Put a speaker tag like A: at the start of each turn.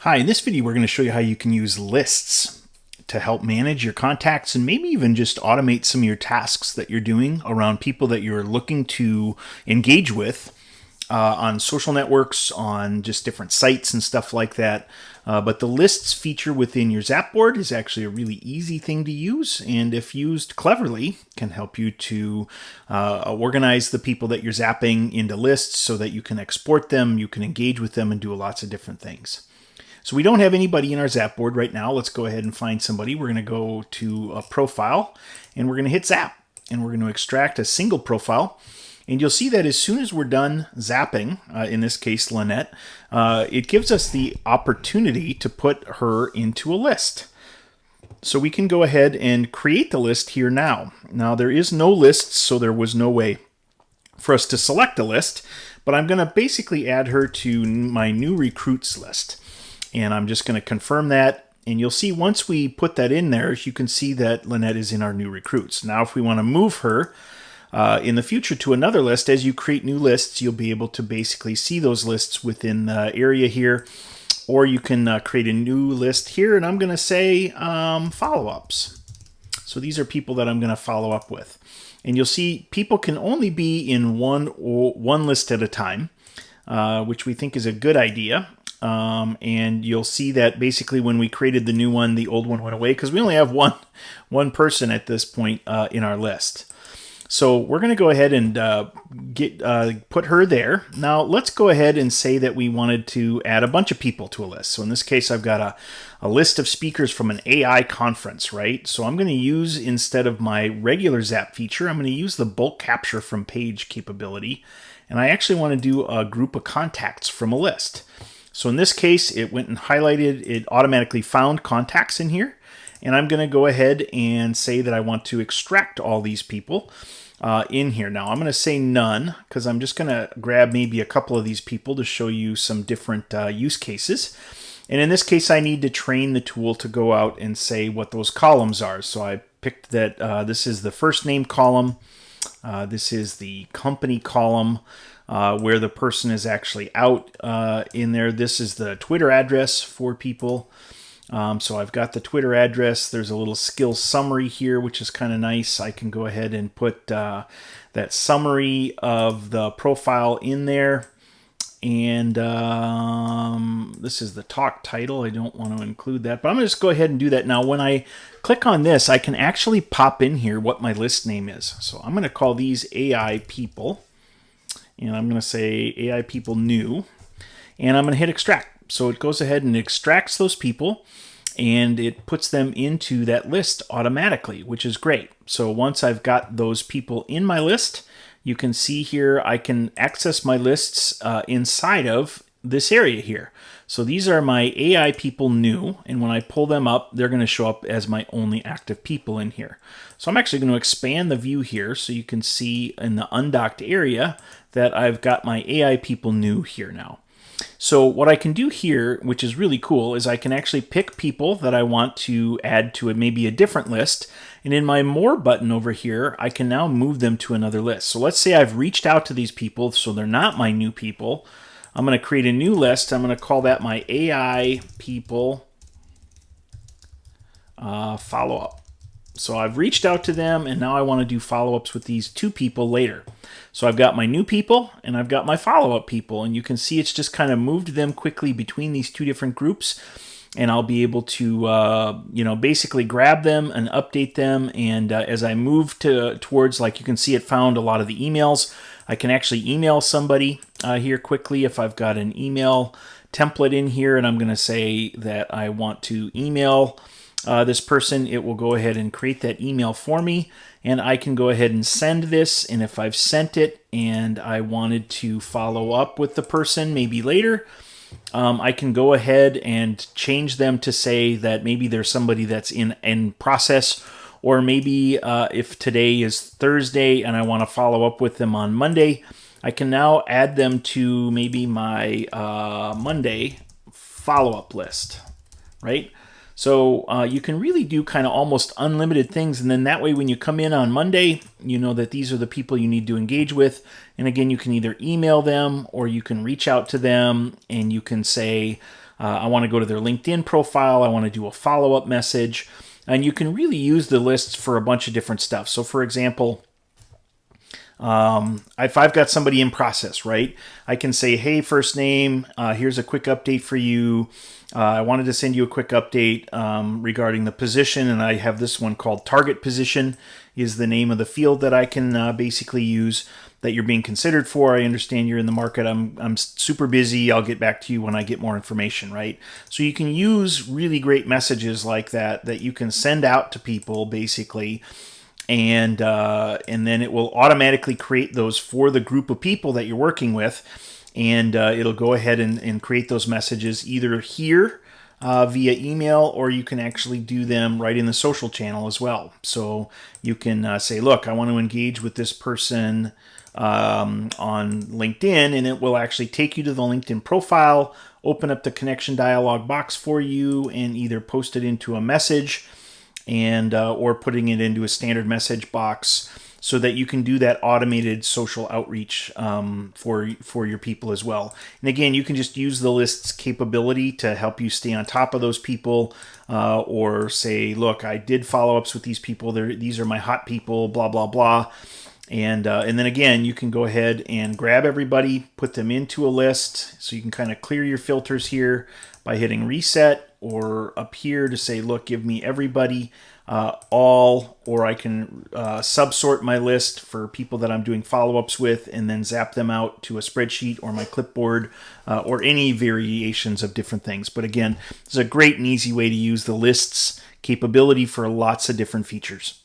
A: Hi, in this video we're going to show you how you can use lists to help manage your contacts and maybe even just automate some of your tasks that you're doing around people that you're looking to engage with on social networks, on just different sites and stuff like that. But the lists feature within your Zapboard is actually a really easy thing to use, and if used cleverly, can help you to organize the people that you're zapping into lists so that you can export them, you can engage with them, and do lots of different things. So we don't have anybody in our Zapboard right now. Let's go ahead and find somebody. We're going to go to a profile, and we're going to hit Zap, and we're going to extract a single profile. And you'll see that as soon as we're done zapping, in this case Lynette, it gives us the opportunity to put her into a list. So we can go ahead and create the list here now. Now there is no list, so there was no way for us to select a list, but I'm going to basically add her to my new recruits list. And I'm just going to confirm that. And you'll see once we put that in there, you can see that Lynette is in our new recruits. Now, if we want to move her in the future to another list, as you create new lists, you'll be able to basically see those lists within the area here. Or you can create a new list here. And I'm going to say follow-ups. So these are people that I'm going to follow up with. And you'll see people can only be in one list at a time, which we think is a good idea. And you'll see that basically when we created the new one, the old one went away because we only have one person at this point in our list. So we're going to go ahead and put her there. Now let's go ahead and say that we wanted to add a bunch of people to a list. So in this case, I've got a list of speakers from an AI conference, right? So I'm going to use, instead of my regular Zap feature, I'm going to use the bulk capture from page capability. And I actually want to do a group of contacts from a list. So in this case, it went and highlighted, it automatically found contacts in here. And I'm going to go ahead and say that I want to extract all these people in here. Now I'm going to say none, because I'm just going to grab maybe a couple of these people to show you some different use cases. And in this case, I need to train the tool to go out and say what those columns are. So I picked that this is the first name column. This is the company column. Where the person is actually out in there. This is the Twitter address for people. So I've got the Twitter address. There's a little skill summary here, which is kind of nice. I can go ahead and put that summary of the profile in there. And this is the talk title. I don't want to include that, but I'm going to just go ahead and do that. Now, when I click on this, I can actually pop in here what my list name is. So I'm going to call these AI people. And I'm going to say AI people new, and I'm going to hit extract. So it goes ahead and extracts those people, and it puts them into that list automatically, which is great. So once I've got those people in my list, you can see here I can access my lists inside of this area here. So these are my AI people new, and when I pull them up, they're going to show up as my only active people in here. So I'm actually going to expand the view here so you can see in the undocked area that I've got my AI people new here now. So what I can do here, which is really cool, is I can actually pick people that I want to add to maybe a different list. And in my More button over here, I can now move them to another list. So let's say I've reached out to these people, so they're not my new people. I'm going to create a new list. I'm going to call that my AI people follow-up. So I've reached out to them, and now I want to do follow-ups with these two people later. So I've got my new people, and I've got my follow-up people, and you can see it's just kind of moved them quickly between these two different groups, and I'll be able to, basically grab them and update them. And as I move towards, like you can see, it found a lot of the emails. I can actually email somebody here quickly if I've got an email template in here, and I'm going to say that I want to email this person. It will go ahead and create that email for me, and I can go ahead and send this. And if I've sent it and I wanted to follow up with the person maybe later, I can go ahead and change them to say that maybe there's somebody that's in process, or maybe if today is Thursday and I want to follow up with them on Monday, I can now add them to maybe my Monday follow-up list, right? So you can really do kind of almost unlimited things. And then that way, when you come in on Monday, you know that these are the people you need to engage with. And again, you can either email them or you can reach out to them and you can say, I want to go to their LinkedIn profile. I want to do a follow-up message. And you can really use the lists for a bunch of different stuff. So for example, if I've got somebody in process, right, I can say, hey, first name, here's a quick update for you. I wanted to send you a quick update regarding the position, and I have this one called target position is the name of the field that I can basically use that you're being considered for. I understand you're in the market. I'm super busy. I'll get back to you when I get more information, right? So you can use really great messages like that you can send out to people basically, and then it will automatically create those for the group of people that you're working with, and it'll go ahead and create those messages either here via email, or you can actually do them right in the social channel as well. So you can say, look, I want to engage with this person on LinkedIn, and it will actually take you to the LinkedIn profile, open up the connection dialog box for you, and either post it into a message and or putting it into a standard message box so that you can do that automated social outreach for your people as well. And again, you can just use the list's capability to help you stay on top of those people, or say, look, I did follow-ups with these people. These are my hot people, blah, blah, blah. And then again, you can go ahead and grab everybody, put them into a list. So you can kind of clear your filters here by hitting reset, or up here to say, look, give me everybody, all, or I can subsort my list for people that I'm doing follow-ups with and then zap them out to a spreadsheet or my clipboard, or any variations of different things. But again, this is a great and easy way to use the lists capability for lots of different features.